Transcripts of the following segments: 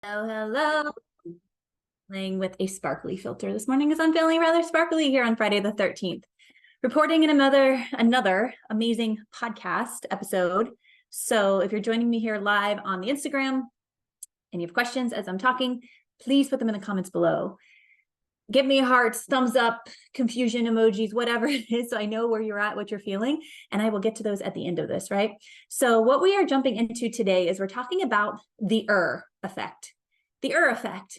Hello. Playing with a sparkly filter this morning because I'm feeling rather sparkly here on Friday the 13th. Reporting in another amazing podcast episode. So if you're joining me here live on the Instagram and you have questions as I'm talking, please put them in the comments below. Give me hearts, thumbs up, confusion emojis, whatever it is, so I know where you're at, what you're feeling, and I will get to those at the end of this, right? So what we are jumping into today is we're talking about the effect. The effect.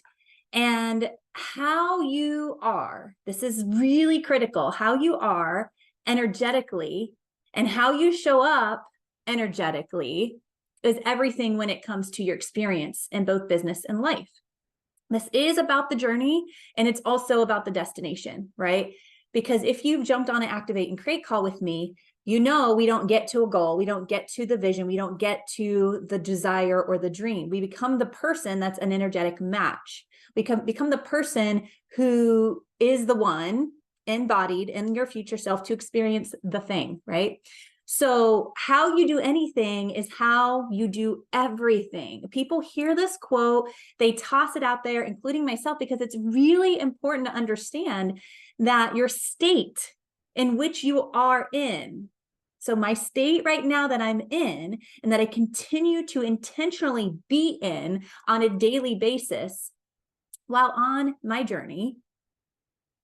And how you are, this is really critical, how you are energetically and how you show up energetically is everything when it comes to your experience in both business and life. This is about the journey and it's also about the destination, right? Because if you've jumped on an Activate and Create call with me, you know we don't get to a goal, we don't get to the vision, we don't get to the desire or the dream. We become the person that's an energetic match. We become the person who is the one embodied in your future self to experience the thing, right? So how you do anything is how you do everything. People hear this quote, they toss it out there, including myself, because it's really important to understand that your state in which you are in, so my state right now that I'm in and that I continue to intentionally be in on a daily basis while on my journey,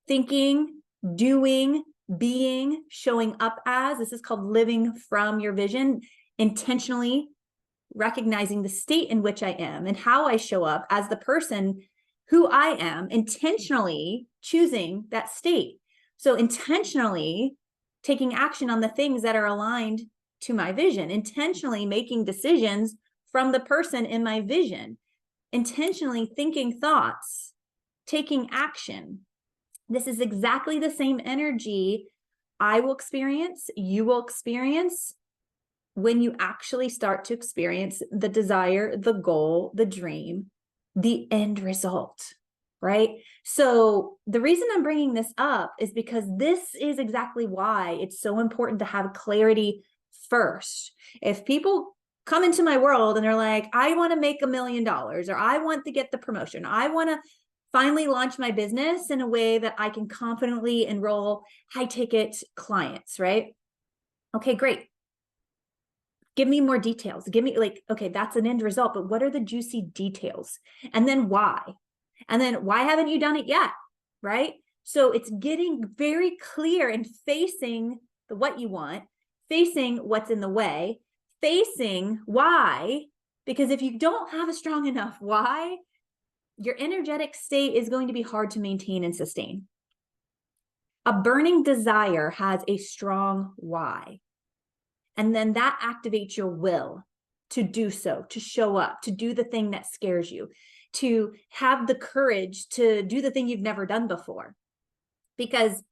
thinking, doing, being, showing up as, this is called living from your vision, intentionally recognizing the state in which I am and how I show up as the person who I am, intentionally choosing that state. So intentionally taking action on the things that are aligned to my vision, intentionally making decisions from the person in my vision, intentionally thinking thoughts, taking action. This is exactly the same energy I will experience, you will experience when you actually start to experience the desire, the goal, the dream, the end result, right? So the reason I'm bringing this up is because this is exactly why it's so important to have clarity first. If people come into my world and they're like, I want to make $1 million, or I want to get the promotion, I want to finally launch my business in a way that I can confidently enroll high ticket clients, right? Okay, great. Give me more details. Give me okay, that's an end result, but what are the juicy details? And then why? And then why haven't you done it yet? Right? So it's getting very clear and facing what you want, facing what's in the way, facing why, because if you don't have a strong enough why, your energetic state is going to be hard to maintain and sustain. A burning desire has a strong why. And then that activates your will to do so, to show up, to do the thing that scares you, to have the courage to do the thing you've never done before. Because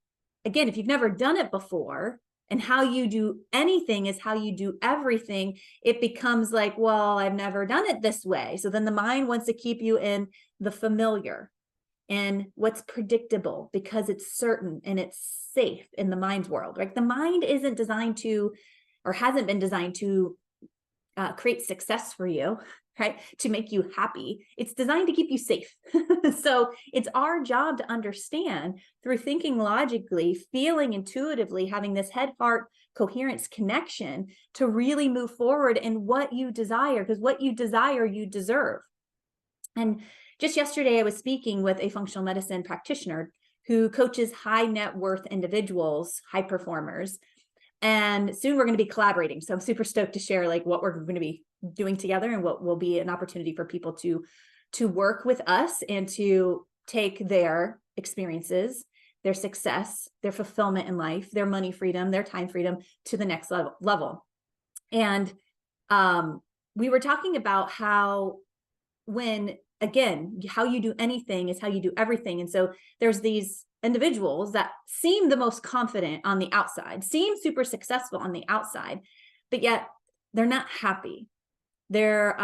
again, if you've never done it before, and how you do anything is how you do everything, it becomes like, well, I've never done it this way. So then the mind wants to keep you in the familiar and what's predictable because it's certain and it's safe in the mind's world. Like the mind isn't designed to, or hasn't been designed to create success for you, right? To make you happy. It's designed to keep you safe. So it's our job to understand through thinking logically, feeling intuitively, having this head-heart coherence connection to really move forward in what you desire, because what you desire, you deserve. And just yesterday, I was speaking with a functional medicine practitioner who coaches high net worth individuals, high performers. And soon we're going to be collaborating. So I'm super stoked to share like what we're going to be doing together and what will be an opportunity for people to work with us and to take their experiences, their success, their fulfillment in life, their money freedom, their time freedom to the next level. And we were talking about how how you do anything is how you do everything. And so there's these individuals that seem the most confident on the outside, seem super successful on the outside, but yet they're not happy. They're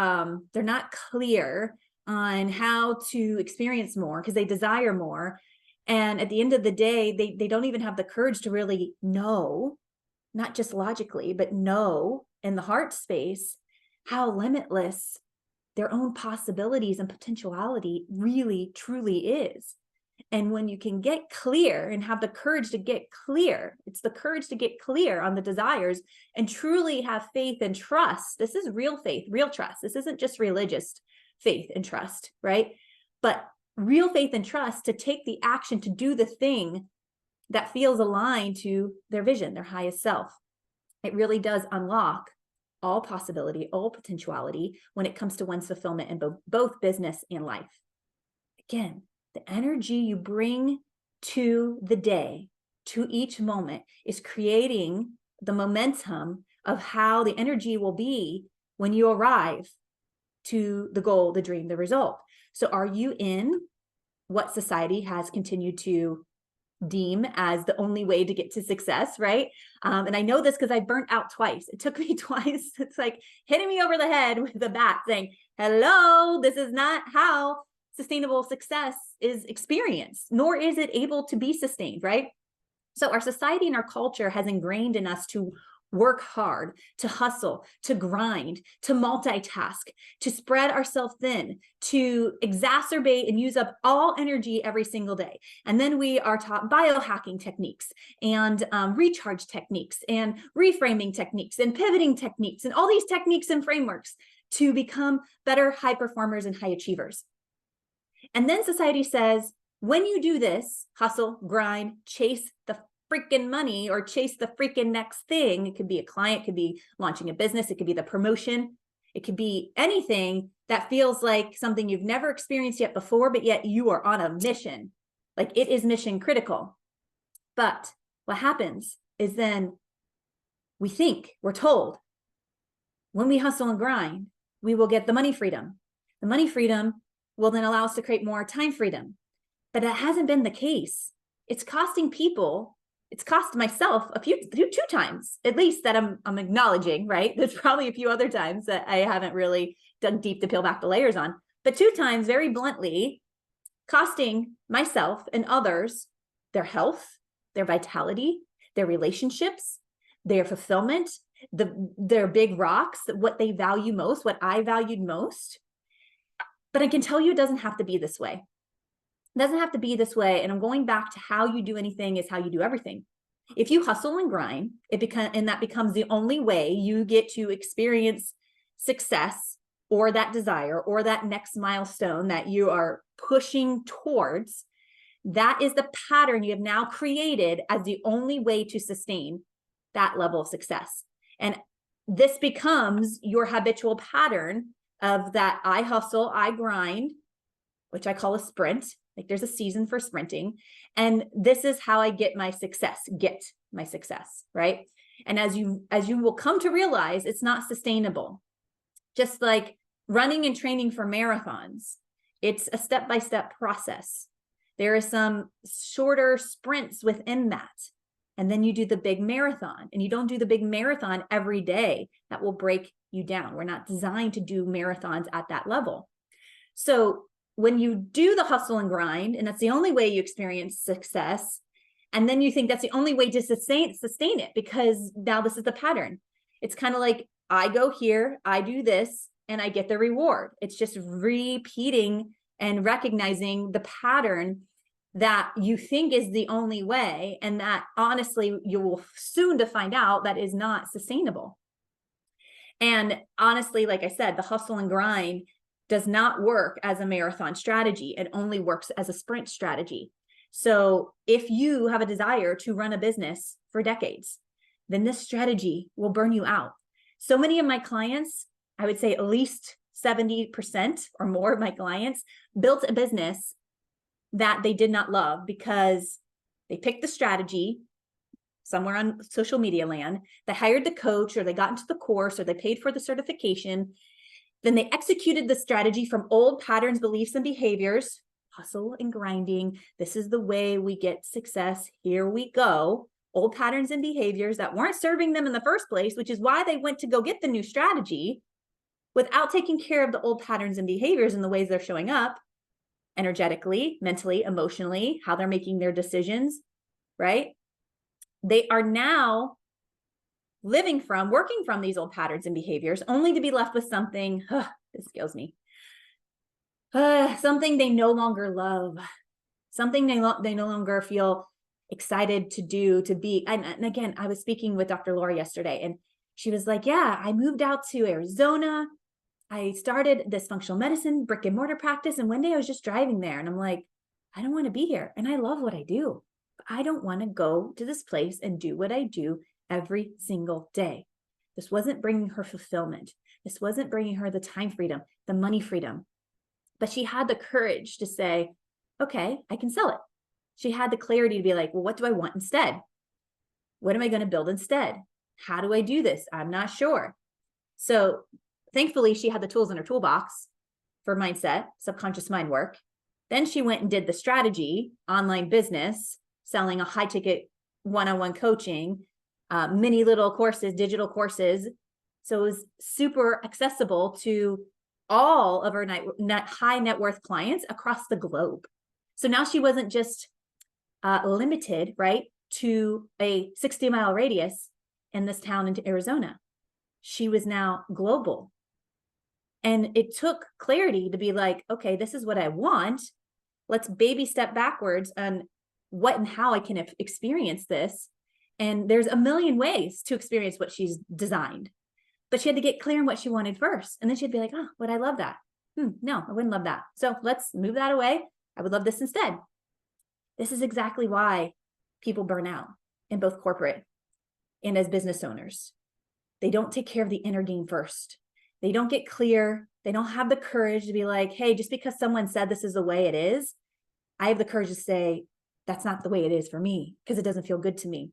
not clear on how to experience more because they desire more. And at the end of the day, they don't even have the courage to really know, not just logically, but know in the heart space how limitless their own possibilities and potentiality really, truly is. And when you can get clear and have the courage to get clear, it's the courage to get clear on the desires and truly have faith and trust. This is real faith, real trust. This isn't just religious faith and trust, right? But real faith and trust to take the action to do the thing that feels aligned to their vision, their highest self. It really does unlock all possibility, all potentiality when it comes to one's fulfillment in both business and life. Again, the energy you bring to the day, to each moment, is creating the momentum of how the energy will be when you arrive to the goal, the dream, the result. So are you in what society has continued to deem as the only way to get to success, right? And I know this because I burnt out twice. It took me twice. It's like hitting me over the head with a bat saying, hello, this is not how sustainable success is experienced, nor is it able to be sustained, right? So our society and our culture has ingrained in us to work hard, to hustle, to grind, to multitask, to spread ourselves thin, to exacerbate and use up all energy every single day. And then we are taught biohacking techniques and recharge techniques and reframing techniques and pivoting techniques and all these techniques and frameworks to become better high performers and high achievers. And then society says, when you do this, hustle, grind, chase the freaking money or chase the freaking next thing. It could be a client, it could be launching a business, it could be the promotion, it could be anything that feels like something you've never experienced yet before, but yet you are on a mission. Like it is mission critical. But what happens is then we're told, when we hustle and grind, we will get the money freedom. The money freedom will then allow us to create more time freedom. But that hasn't been the case. It's costing people. It's cost myself two times, at least, that I'm acknowledging, right? There's probably a few other times that I haven't really dug deep to peel back the layers on, but 2 times, very bluntly, costing myself and others their health, their vitality, their relationships, their fulfillment, their big rocks, what they value most, what I valued most. But I can tell you it doesn't have to be this way. It doesn't have to be this way. And I'm going back to how you do anything is how you do everything. If you hustle and grind, that becomes the only way you get to experience success or that desire or that next milestone that you are pushing towards, that is the pattern you have now created as the only way to sustain that level of success. And this becomes your habitual pattern of that I hustle, I grind, which I call a sprint. Like there's a season for sprinting. And this is how I get my success, right? And as you will come to realize, it's not sustainable. Just like running and training for marathons, it's a step-by-step process. There are some shorter sprints within that. And then you do the big marathon, and you don't do the big marathon every day. That will break you down. We're not designed to do marathons at that level. So when you do the hustle and grind, and that's the only way you experience success, and then you think that's the only way to sustain it, because now this is the pattern. It's kind of like I go here, I do this, and I get the reward. It's just repeating and recognizing the pattern that you think is the only way, and that honestly, you will soon to find out that is not sustainable. And honestly, like I said, the hustle and grind does not work as a marathon strategy. It only works as a sprint strategy. So if you have a desire to run a business for decades, then this strategy will burn you out. So many of my clients, I would say at least 70% or more of my clients, built a business that they did not love because they picked the strategy somewhere on social media land, they hired the coach, or they got into the course, or they paid for the certification. Then they executed the strategy from old patterns, beliefs, and behaviors, hustle and grinding. This is the way we get success. Here we go. Old patterns and behaviors that weren't serving them in the first place, which is why they went to go get the new strategy without taking care of the old patterns and behaviors and the ways they're showing up energetically, mentally, emotionally, how they're making their decisions, right? They are now working from these old patterns and behaviors, only to be left with something, this kills me, something they no longer love, something they no longer feel excited to do, to be. And again, I was speaking with Dr. Laura yesterday, and she was like, yeah, I moved out to Arizona. I started this functional medicine brick and mortar practice. And one day I was just driving there and I'm like, I don't want to be here. And I love what I do. But I don't want to go to this place and do what I do every single day. This wasn't bringing her fulfillment. This wasn't bringing her the time freedom, the money freedom. But she had the courage to say, okay, I can sell it. She had the clarity to be like, well, what do I want instead? What am I going to build instead? How do I do this? I'm not sure. So thankfully, she had the tools in her toolbox for mindset, subconscious mind work. Then she went and did the strategy, online business, selling a high ticket one-on-one coaching, many little courses, digital courses. So it was super accessible to all of our high net worth clients across the globe. So now she wasn't just limited, right, to a 60-mile radius in this town into Arizona. She was now global. And it took clarity to be like, okay, this is what I want. Let's baby step backwards on what and how I can experience this. And there's a million ways to experience what she's designed. But she had to get clear on what she wanted first. And then she'd be like, oh, would I love that? No, I wouldn't love that. So let's move that away. I would love this instead. This is exactly why people burn out in both corporate and as business owners. They don't take care of the inner game first. They don't get clear. They don't have the courage to be like, hey, just because someone said this is the way it is, I have the courage to say, that's not the way it is for me because it doesn't feel good to me.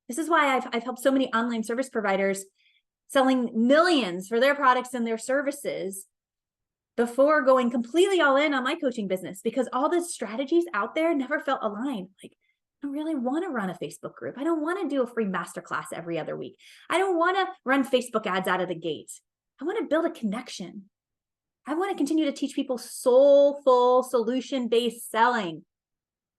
This is why I've helped so many online service providers selling millions for their products and their services before going completely all in on my coaching business, because all the strategies out there never felt aligned. Like, I don't really want to run a Facebook group. I don't want to do a free masterclass every other week. I don't want to run Facebook ads out of the gate. I want to build a connection. I want to continue to teach people soulful, solution-based selling,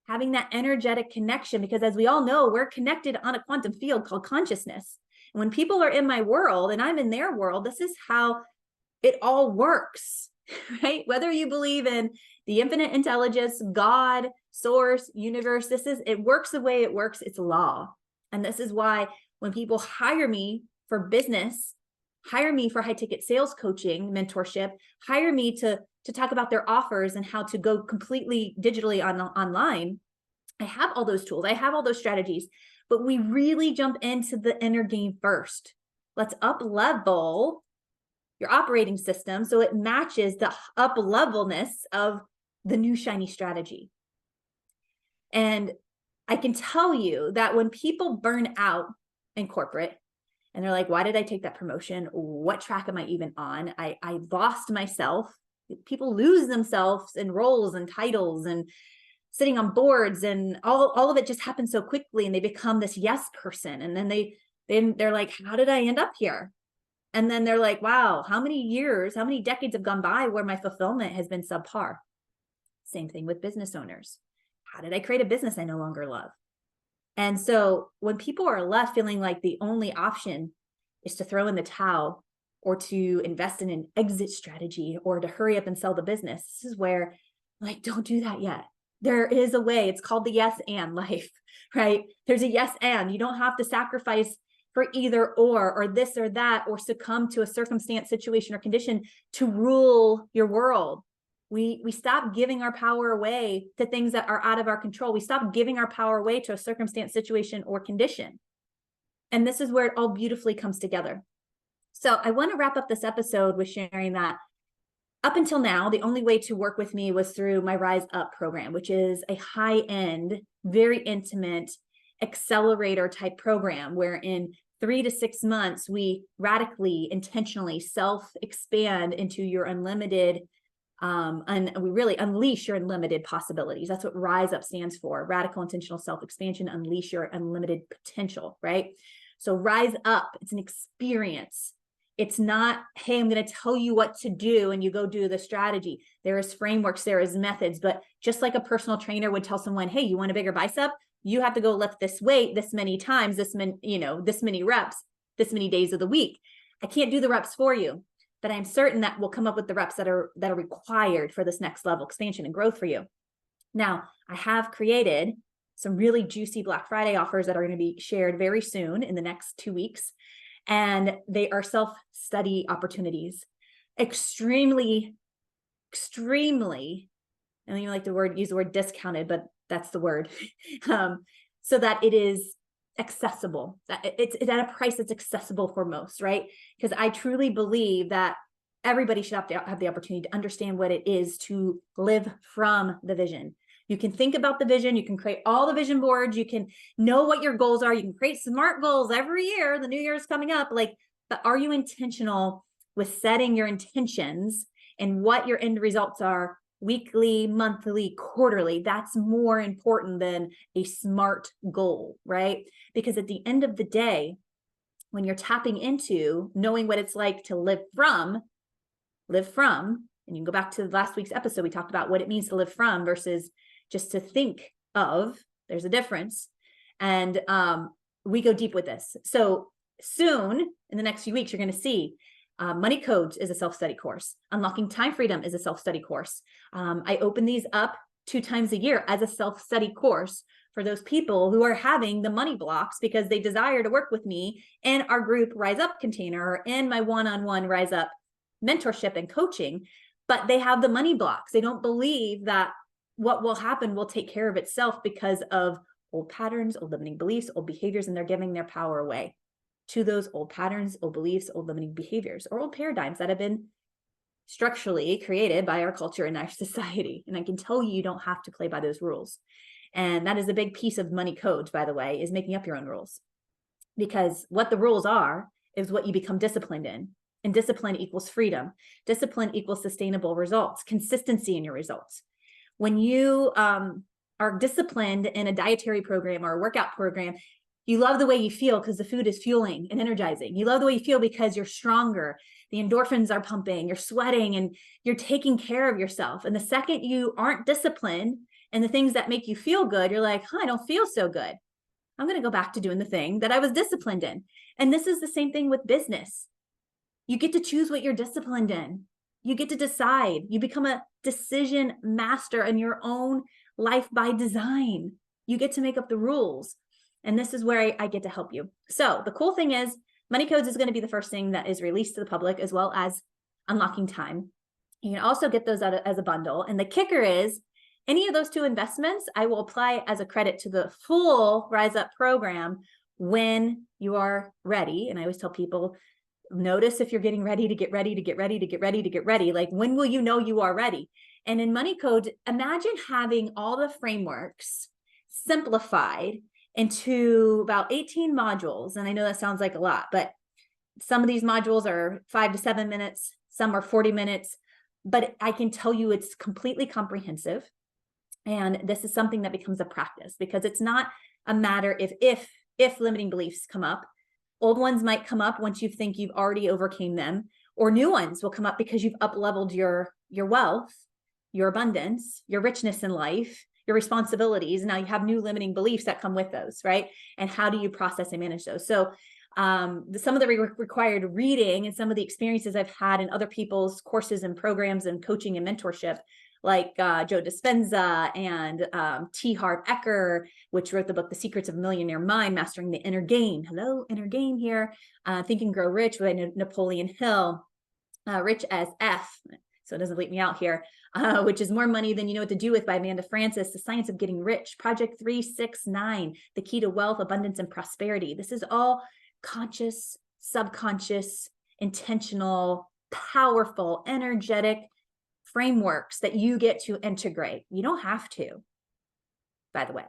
having that energetic connection, because as we all know, we're connected on a quantum field called consciousness. And when people are in my world and I'm in their world, this is how it all works, right? Whether you believe in the infinite intelligence, God, source, universe, it works the way it works. It's law. And this is why when people hire me for business, hire me for high ticket sales coaching, mentorship, hire me to talk about their offers and how to go completely digitally online, I have all those tools. I have all those strategies, but we really jump into the inner game first. Let's up level your operating system so it matches the up levelness of the new shiny strategy. And I can tell you that when people burn out in corporate and they're like, why did I take that promotion? What track am I even on? I lost myself. People lose themselves in roles and titles and sitting on boards, and all of it just happens so quickly, and they become this yes person. And then they're like, how did I end up here? And then they're like, wow, how many years, how many decades have gone by where my fulfillment has been subpar? Same thing with business owners. How did I create a business I no longer love? And so when people are left feeling like the only option is to throw in the towel or to invest in an exit strategy or to hurry up and sell the business, this is where, like, don't do that yet. There is a way. It's called the yes and life, right? There's a yes and. You don't have to sacrifice for either or this or that, or succumb to a circumstance, situation, or condition to rule your world. We stop giving our power away to things that are out of our control. We stop giving our power away to a circumstance, situation, or condition. And this is where it all beautifully comes together. So I want to wrap up this episode with sharing that up until now, the only way to work with me was through my Rise Up program, which is a high-end, very intimate accelerator type program where in 3 to 6 months, we radically, intentionally self-expand into your unlimited, and we really unleash your unlimited possibilities. That's what Rise Up stands for. Radical intentional self-expansion, unleash your unlimited potential, right? So Rise Up, it's an experience. It's not, hey, I'm going to tell you what to do and you go do the strategy. There is frameworks, there is methods, but just like a personal trainer would tell someone, hey, you want a bigger bicep? You have to go lift this weight this many times, this many reps, this many days of the week. I can't do the reps for you, but I'm certain that we'll come up with the reps that are required for this next level expansion and growth for you. Now, I have created some really juicy Black Friday offers that are going to be shared very soon in the next 2 weeks. And they are self-study opportunities. Extremely, I don't even like to use the word discounted, but that's the word. So that it is accessible, that it's at a price that's accessible for most, right? Because I truly believe that everybody should have the opportunity to understand what it is to live from the vision. You can think about the vision, you can create all the vision boards, you can know what your goals are, you can create SMART goals every year, the new year is coming up, but are you intentional with setting your intentions and what your end results are weekly, monthly, quarterly? That's more important than a SMART goal, right? Because at the end of the day, when you're tapping into knowing what it's like to live from, and you can go back to last week's episode, we talked about what it means to live from versus just to think of. There's a difference. And we go deep with this. So soon, in the next few weeks, you're going to see Money Codes is a self-study course. Unlocking Time Freedom is a self-study course. I open these up 2 times a year as a self-study course for those people who are having the money blocks because they desire to work with me in our group Rise Up container or in my one-on-one Rise Up mentorship and coaching, but they have the money blocks. They don't believe that what will happen will take care of itself because of old patterns, old limiting beliefs, old behaviors, and they're giving their power away to those old patterns, old beliefs, old limiting behaviors, or old paradigms that have been structurally created by our culture and our society. And I can tell you, you don't have to play by those rules. And that is a big piece of Money Codes, by the way, is making up your own rules. Because what the rules are is what you become disciplined in. And discipline equals freedom. Discipline equals sustainable results, consistency in your results. When you are disciplined in a dietary program or a workout program, you love the way you feel because the food is fueling and energizing. You love the way you feel because you're stronger. The endorphins are pumping, you're sweating, and you're taking care of yourself. And the second you aren't disciplined in the things that make you feel good, you're like, I don't feel so good. I'm going to go back to doing the thing that I was disciplined in. And this is the same thing with business. You get to choose what you're disciplined in. You get to decide. You become a decision master in your own life by design. You get to make up the rules. And this is where I get to help you. So the cool thing is Money Codes is going to be the first thing that is released to the public, as well as Unlocking Time. You can also get those out as a bundle. And the kicker is any of those 2 investments, I will apply as a credit to the full Rise Up program when you are ready. And I always tell people, notice if you're getting ready to get ready to get ready to get ready to get ready. Like, when will you know you are ready? And in Money Code, imagine having all the frameworks simplified into about 18 modules. And I know that sounds like a lot, but some of these modules are 5 to 7 minutes, some are 40 minutes, but I can tell you it's completely comprehensive. And this is something that becomes a practice, because it's not a matter if limiting beliefs come up. Old ones might come up once you think you've already overcame them, or new ones will come up because you've up-leveled your wealth, your abundance, your richness in life, your responsibilities. Now you have new limiting beliefs that come with those, right? And how do you process and manage those? So some of the required reading and some of the experiences I've had in other people's courses and programs and coaching and mentorship, like Joe Dispenza and T. Harv Eker, which wrote the book, The Secrets of a Millionaire Mind, Mastering the Inner Game. Hello, Inner Game here. Think and Grow Rich by Napoleon Hill. Rich as F, so it doesn't leave me out here, which is More Money Than You Know What to Do With by Amanda Francis, The Science of Getting Rich, Project 369, The Key to Wealth, Abundance, and Prosperity. This is all conscious, subconscious, intentional, powerful, energetic frameworks that you get to integrate. You don't have to, by the way.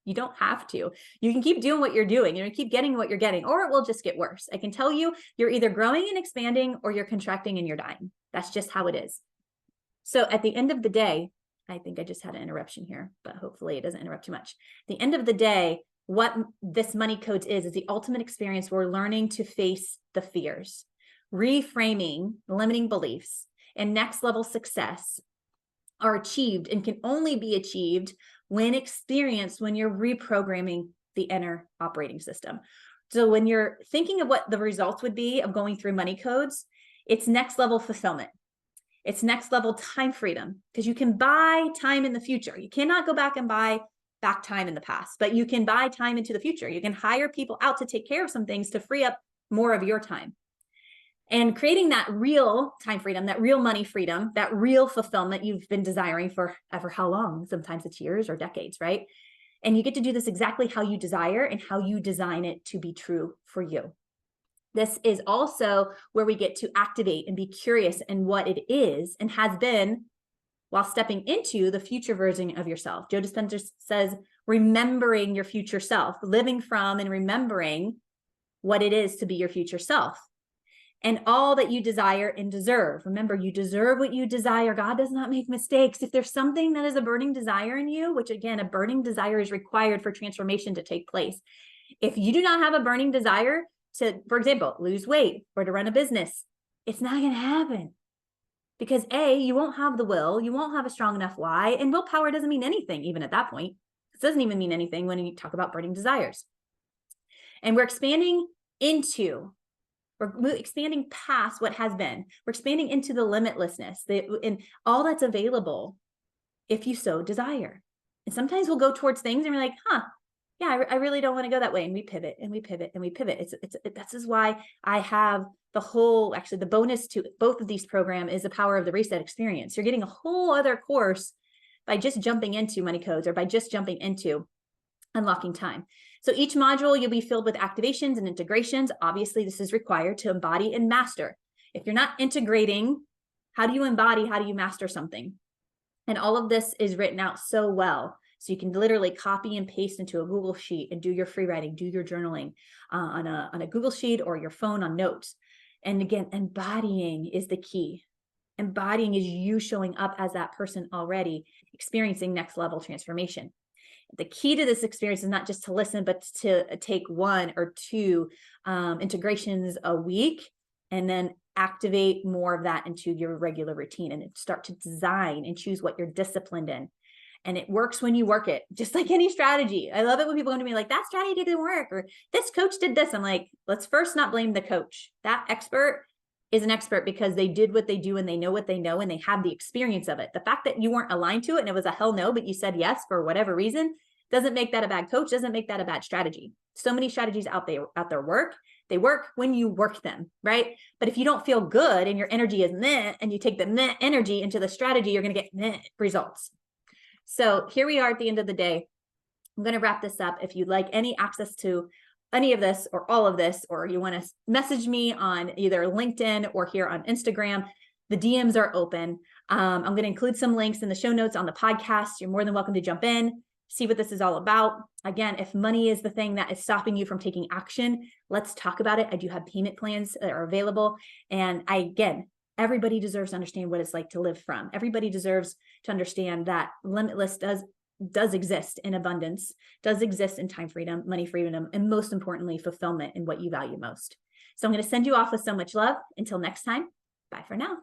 You don't have to. You can keep doing what you're doing. You know, keep getting what you're getting, or it will just get worse. I can tell you, you're either growing and expanding, or you're contracting and you're dying. That's just how it is. So at the end of the day, I think I just had an interruption here, but hopefully it doesn't interrupt too much. At the end of the day, what this Money Codes is the ultimate experience. We're learning to face the fears, reframing limiting beliefs, and next level success are achieved and can only be achieved when experienced, when you're reprogramming the inner operating system. So when you're thinking of what the results would be of going through Money Codes, It's next level fulfillment. It's next level time freedom, because you can buy time in the future. You cannot go back and buy back time in the past, but you can buy time into the future. You can hire people out to take care of some things to free up more of your time. And creating that real time freedom, that real money freedom, that real fulfillment you've been desiring for ever how long? Sometimes it's years or decades, right? And you get to do this exactly how you desire and how you design it to be true for you. This is also where we get to activate and be curious in what it is and has been while stepping into the future version of yourself. Joe Dispenza says, remembering your future self, living from and remembering what it is to be your future self. And all that you desire and deserve. Remember, you deserve what you desire. God does not make mistakes. If there's something that is a burning desire in you, which again, a burning desire is required for transformation to take place. If you do not have a burning desire to, for example, lose weight or to run a business, it's not going to happen. Because A, you won't have the will, you won't have a strong enough why, and willpower doesn't mean anything even at that point. It doesn't even mean anything when you talk about burning desires. And we're expanding past what has been. We're expanding into the limitlessness and all that's available if you so desire. And sometimes we'll go towards things and we're like, yeah, I really don't want to go that way. And we pivot and we pivot and we pivot. This is why I have the bonus to both of these programs is the power of the reset experience. You're getting a whole other course by just jumping into money codes or by just jumping into unlocking time. So each module, you'll be filled with activations and integrations. Obviously, this is required to embody and master. If you're not integrating, how do you embody? How do you master something? And all of this is written out so well. So you can literally copy and paste into a Google Sheet and do your free writing, do your journaling on a Google Sheet or your phone on notes. And again, embodying is the key. Embodying is you showing up as that person already, experiencing next level transformation. The key to this experience is not just to listen, but to take 1 or 2 integrations a week and then activate more of that into your regular routine and start to design and choose what you're disciplined in. And it works when you work it, just like any strategy. I love it when people come to me like, that strategy didn't work, or this coach did this. I'm like, let's first not blame the coach. That expert is an expert because they did what they do and they know what they know and they have the experience of it. The fact that you weren't aligned to it and it was a hell no, but you said yes for whatever reason, doesn't make that a bad coach, doesn't make that a bad strategy. So many strategies out there work. They work when you work them, right? But if you don't feel good and your energy is meh, and you take the meh energy into the strategy, you're going to get meh results. So here we are at the end of the day. I'm going to wrap this up. If you'd like any access to any of this or all of this, or you want to message me on either LinkedIn or here on Instagram, the DMs are open. I'm going to include some links in the show notes on the podcast. You're more than welcome to jump in, see what this is all about. Again, if money is the thing that is stopping you from taking action, let's talk about it. I do have payment plans that are available. And everybody deserves to understand what it's like to live from. Everybody deserves to understand that limitless does exist in abundance, does exist in time freedom, money freedom, and most importantly, fulfillment in what you value most. So I'm going to send you off with so much love. Until next time, bye for now.